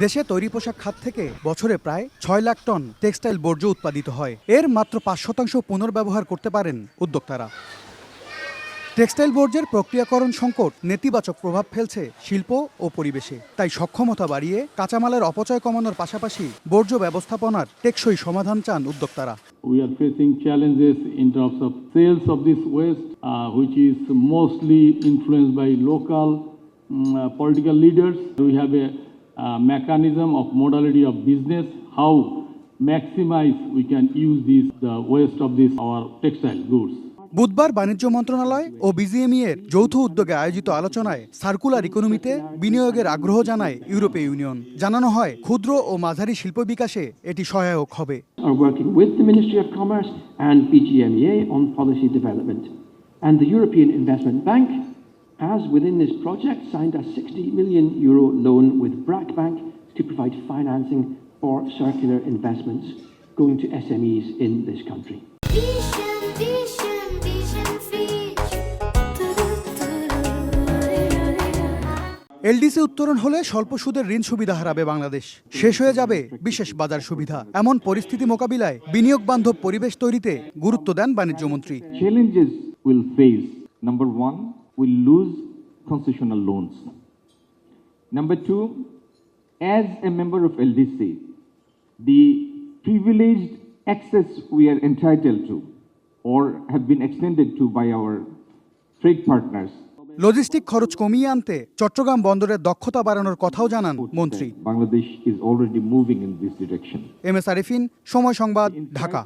দেশে তৈরি পোশাক খাত থেকে বছরে প্রায় ৬ লাখ টন টেক্সটাইল বর্জ্য উৎপাদিত হয়। এর মাত্র ৫% পুনর্ব্যবহার করতে পারেন উদ্যোক্তারা। টেক্সটাইল বর্জ্যের প্রক্রিয়াকরণ সংকট নেতিবাচক প্রভাব ফেলছে শিল্প ও পরিবেশে। তাই সক্ষমতা বাড়িয়ে কাঁচামালের অপচয় কমানোর পাশাপাশি বর্জ্য ব্যবস্থাপনার টেকসই সমাধান চান উদ্যোক্তারা। We are facing challenges in terms of sales of this waste, which is mostly influenced by local political leaders. We have a mechanism of modality of business, how maximize we can use the waste of this our textile goods. বুধবার বাণিজ্য মন্ত্রণালয় ও BGME এর যৌথ উদ্যোগে আয়োজিত আলোচনায় circular ইকোনমিতে বিনিয়োগের আগ্রহ জানায় ইউরোপীয় ইউনিয়ন। জানানো হয় ক্ষুদ্র ও মাঝারি শিল্প বিকাশে এটি সহায়ক হবে। Are working with the Ministry of Commerce and BGMEA on policy development, and the European Investment Bank has within this project signed a €60 million loan with BRAC Bank to provide financing for circular investments going to SMEs in this country. LDC উত্তরণ হলে স্বল্প সুদের ঋণ সুবিধা হারাবে বাংলাদেশ, শেষ হয়ে যাবে বিশেষ বাজার সুবিধা। এমন পরিস্থিতি মোকাবিলায় বিনিয়োগ বান্ধব পরিবেশ তৈরিতে গুরুত্ব দেন বাণিজ্যমন্ত্রী। Challenges will face. Number one, we'll lose concessional loans. Number two, as a member of LDC, the privileged access we are entitled to or have been extended to by our trade partners. Logistic খরচ কমিয়ে আনতে চট্টগ্রাম বন্দরের দক্ষতা বাড়ানোর কথাও জানান মন্ত্রী। Bangladesh is already moving in this direction. M S Arifin, Somoy Sangbad, Dhaka.